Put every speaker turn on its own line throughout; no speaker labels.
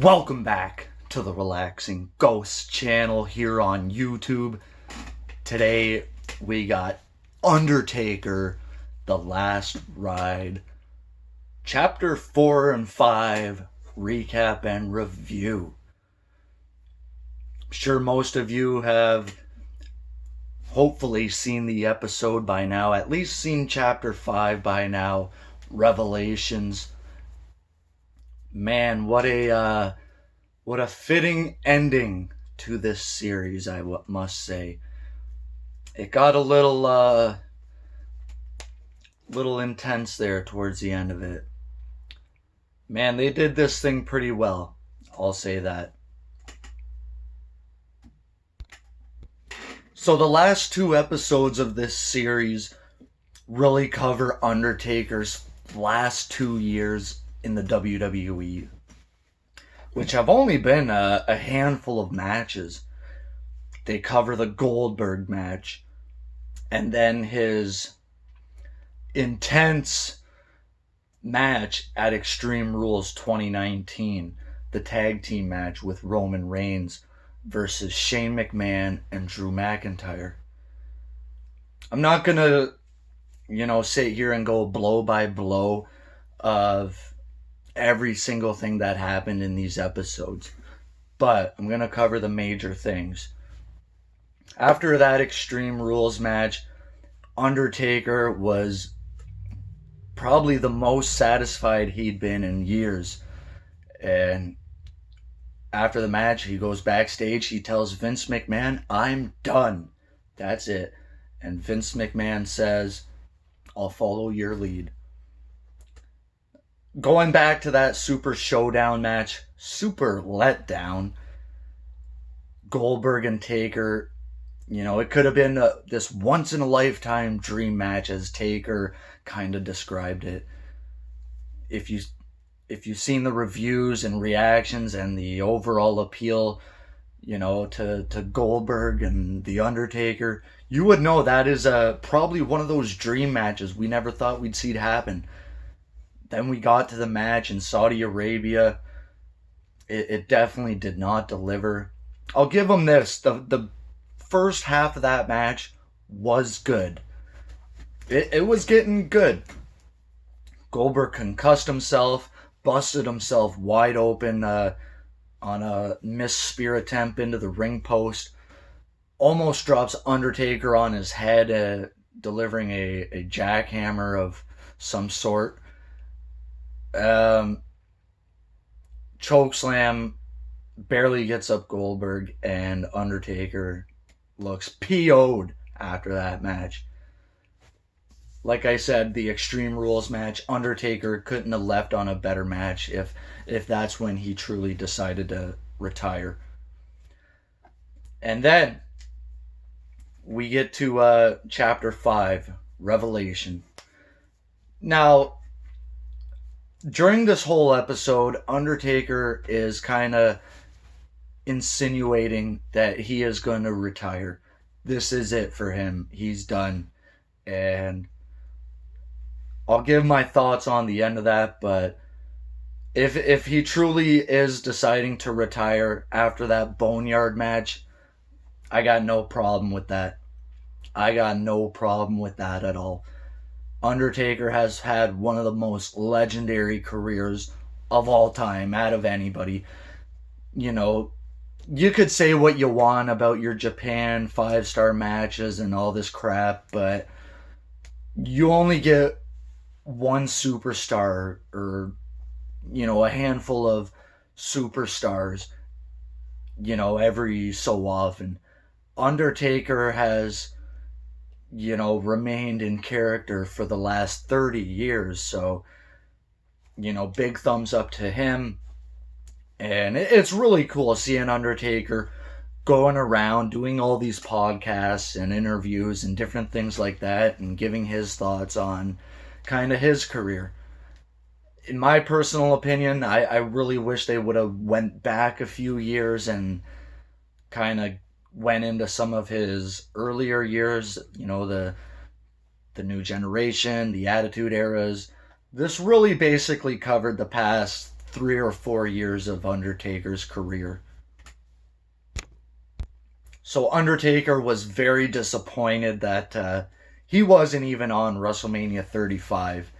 Welcome back to the Relaxing Ghost channel here on YouTube. Today we got Undertaker, The Last Ride, Chapter 4 and 5, recap and review. I'm sure most of you have hopefully seen the episode by now, at least seen Chapter 5 by now, Revelations. Man, what a fitting ending to this series, I must say. It got a little intense there towards the end of it. Man, they did this thing pretty well. I'll say that. So the last two episodes of this series really cover Undertaker's last 2 years in the WWE, which have only been a handful of matches. They cover the Goldberg match, and then his intense match at Extreme Rules 2019, the tag team match with Roman Reigns versus Shane McMahon and Drew McIntyre. I'm not gonna, sit here and go blow by blow of every single thing that happened in these episodes, but I'm going to cover the major things. After that Extreme Rules match, Undertaker was probably the most satisfied he'd been in years. And after the match, he goes backstage, he tells Vince McMahon, "I'm done. That's it." And Vince McMahon says, "I'll follow your lead." Going back to that Super Showdown match, super letdown. Goldberg and Taker, it could have been this once-in-a-lifetime dream match, as Taker kind of described it. If you've seen the reviews and reactions and the overall appeal, to Goldberg and The Undertaker, you would know that is probably one of those dream matches we never thought we'd see happen. Then we got to the match in Saudi Arabia. It definitely did not deliver. I'll give them this. The first half of that match was good. It was getting good. Goldberg concussed himself, busted himself wide open on a missed spear attempt into the ring post. Almost drops Undertaker on his head, delivering a jackhammer of some sort. Chokeslam, barely gets up Goldberg, and Undertaker looks PO'd after that match. Like I said, the Extreme Rules match, Undertaker couldn't have left on a better match if that's when he truly decided to retire. And then we get to Chapter 5, Revelation. Now, during this whole episode, Undertaker is kind of insinuating that he is going to retire. This is it for him. He's done. And I'll give my thoughts on the end of that, but if he truly is deciding to retire after that Boneyard match, I got no problem with that. I got no problem with that at all. Undertaker has had one of the most legendary careers of all time, out of anybody. You could say what you want about your Japan 5-star matches and all this crap, but you only get one superstar, or a handful of superstars, every so often. Undertaker has remained in character for the last 30 years. So, big thumbs up to him. And it's really cool seeing Undertaker going around doing all these podcasts and interviews and different things like that, and giving his thoughts on kind of his career. In my personal opinion, I really wish they would have went back a few years and kind of went into some of his earlier years, the New Generation, the Attitude Eras. This really basically covered the past 3 or 4 years of Undertaker's career. So Undertaker was very disappointed that he wasn't even on WrestleMania 35.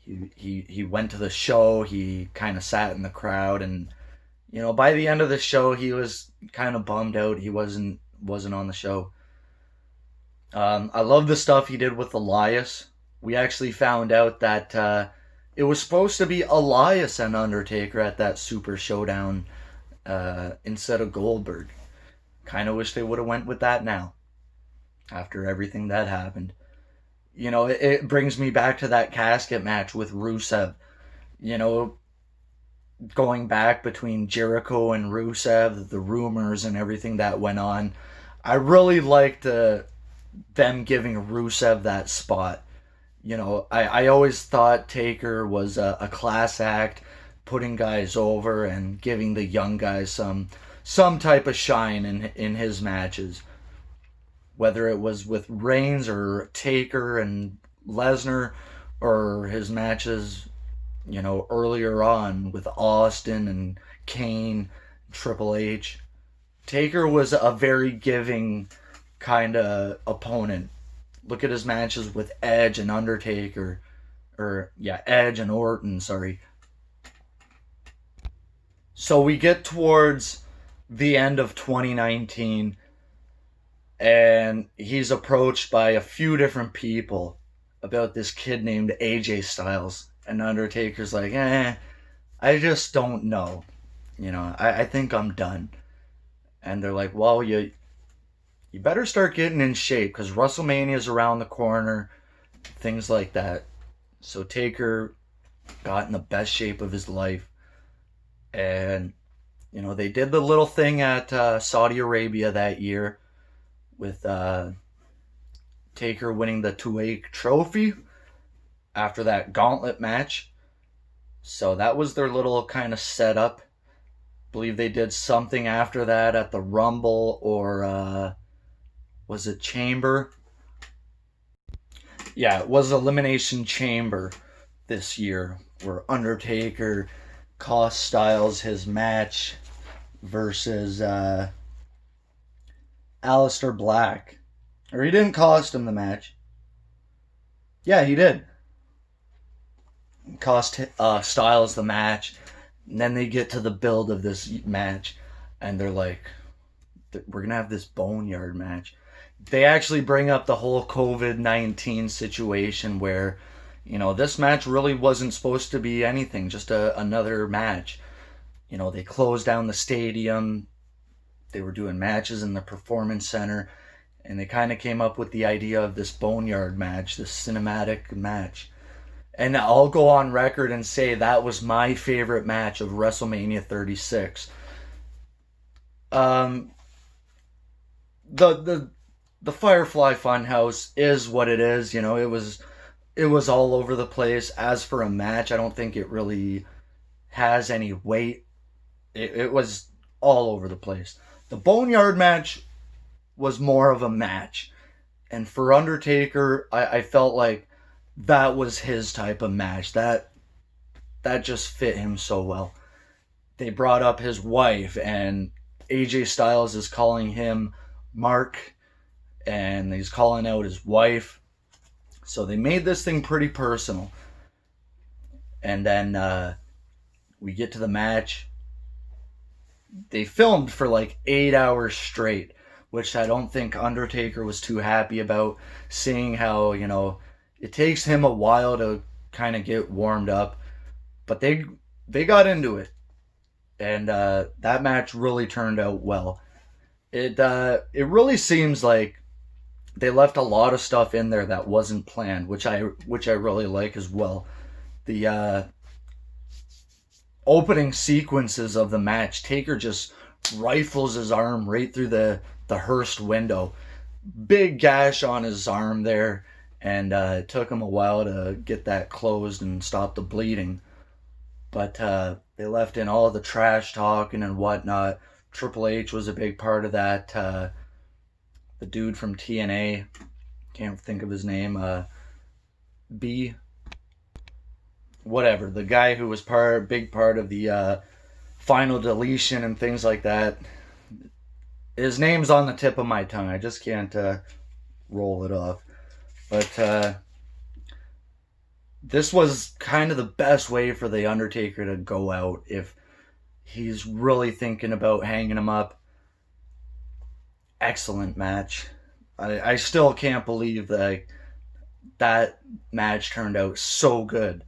He went to the show. He kind of sat in the crowd, and by the end of the show, he was kind of bummed out. He wasn't on the show. I love the stuff he did with Elias. We actually found out that it was supposed to be Elias and Undertaker at that Super Showdown instead of Goldberg. Kind of wish they would have went with that now, after everything that happened. It brings me back to that casket match with Rusev. You know, going back between Jericho and Rusev, the rumors and everything that went on. I really liked them giving Rusev that spot. I always thought Taker was a class act, putting guys over and giving the young guys some type of shine in his matches. Whether it was with Reigns or Taker and Lesnar, or his matches, earlier on with Austin and Kane, Triple H. Taker was a very giving kind of opponent. Look at his matches with Edge and Undertaker. Edge and Orton, sorry. So we get towards the end of 2019, and he's approached by a few different people about this kid named AJ Styles. And Undertaker's like, I just don't know. I think I'm done. And they're like, well, you better start getting in shape, because WrestleMania's around the corner, things like that. So Taker got in the best shape of his life. And, they did the little thing at Saudi Arabia that year with Taker winning the Tuaik trophy after that gauntlet match. So that was their little kind of setup. Believe they did something after that at the Rumble, or was it Chamber? Yeah, it was Elimination Chamber this year, where Undertaker cost Styles his match versus Aleister Black. Or he didn't cost him the match. Yeah, he did. Cost Styles the match. And then they get to the build of this match, and they're like, we're going to have this boneyard match. They actually bring up the whole COVID-19 situation where, this match really wasn't supposed to be anything, just another match. They closed down the stadium. They were doing matches in the Performance Center, and they kind of came up with the idea of this boneyard match, this cinematic match. And I'll go on record and say that was my favorite match of WrestleMania 36. The Firefly Funhouse is what it is. It was all over the place. As for a match, I don't think it really has any weight. It was all over the place. The Boneyard match was more of a match. And for Undertaker, I felt like that was his type of match. That just fit him so well. They brought up his wife, and AJ Styles is calling him Mark, and he's calling out his wife. So they made this thing pretty personal. And then we get to the match. They filmed for like 8 hours straight, which I don't think Undertaker was too happy about, seeing how, it takes him a while to kind of get warmed up. But they got into it. And that match really turned out well. It really seems like they left a lot of stuff in there that wasn't planned, which I really like as well. The opening sequences of the match, Taker just rifles his arm right through the Hearst window. Big gash on his arm there, and it took him a while to get that closed and stop the bleeding. But they left in all the trash talking and whatnot. Triple H was a big part of that. The dude from TNA, can't think of his name. B. whatever, the guy who was big part of the final deletion and things like that. His name's on the tip of my tongue. I just can't roll it off. But this was kind of the best way for the Undertaker to go out if he's really thinking about hanging him up. Excellent match. I still can't believe that match turned out so good.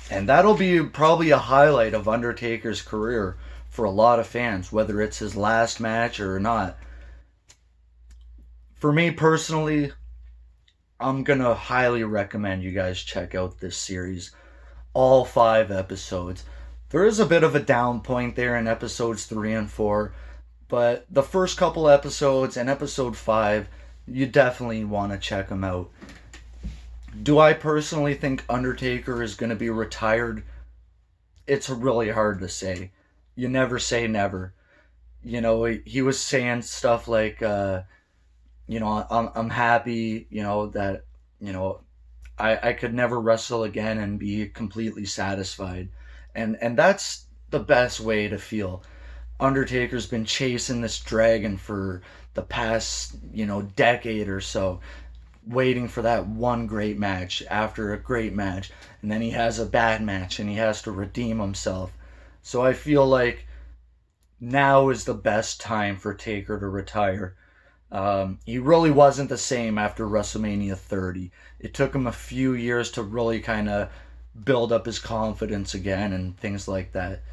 And that'll be probably a highlight of Undertaker's career for a lot of fans, whether it's his last match or not. For me personally, I'm going to highly recommend you guys check out this series. All 5 episodes. There is a bit of a down point there in episodes 3 and 4, but the first couple episodes and episode 5, you definitely want to check them out. Do I personally think Undertaker is going to be retired? It's really hard to say. You never say never. You know, he was saying stuff like, I'm happy, that, I could never wrestle again and be completely satisfied. And that's the best way to feel. Undertaker's been chasing this dragon for the past, decade or so, waiting for that one great match after a great match, and then he has a bad match and he has to redeem himself. So I feel like now is the best time for Taker to retire. He really wasn't the same after WrestleMania 30. It took him a few years to really kind of build up his confidence again and things like that.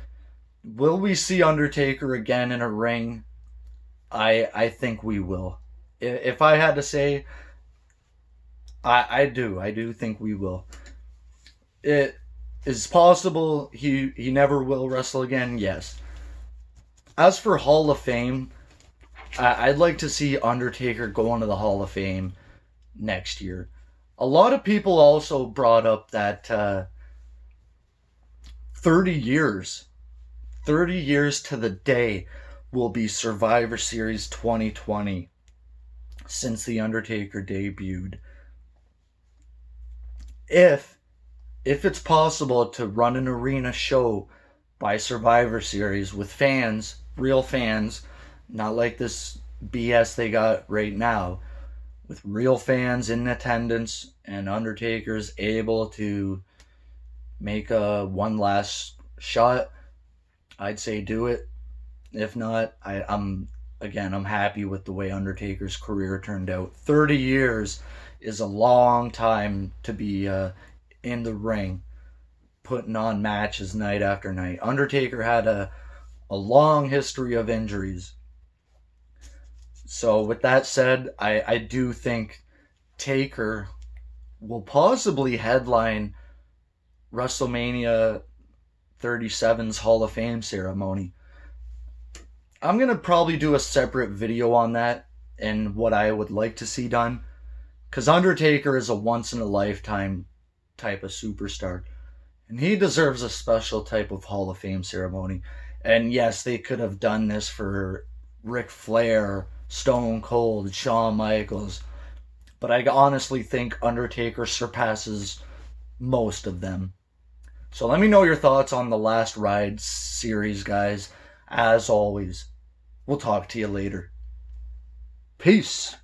Will we see Undertaker again in a ring? I think we will. If I had to say, I do think we will. It is possible he never will wrestle again. Yes. As for Hall of Fame, I'd like to see Undertaker go into the Hall of Fame next year. A lot of people also brought up that 30 years to the day will be Survivor Series 2020 since The Undertaker debuted. If it's possible to run an arena show by Survivor Series with fans, real fans, not like this BS they got right now, with real fans in attendance and Undertaker's able to make a one last shot, I'd say do it. If not, I'm happy with the way Undertaker's career turned out. 30 years is a long time to be in the ring, putting on matches night after night. Undertaker had a long history of injuries. So with that said, I do think Taker will possibly headline WrestleMania 37's Hall of Fame ceremony. I'm going to probably do a separate video on that and what I would like to see done. Because Undertaker is a once-in-a-lifetime type of superstar. And he deserves a special type of Hall of Fame ceremony. And yes, they could have done this for Ric Flair, Stone Cold, Shawn Michaels. But I honestly think Undertaker surpasses most of them. So let me know your thoughts on the Last Ride series, guys. As always, we'll talk to you later. Peace.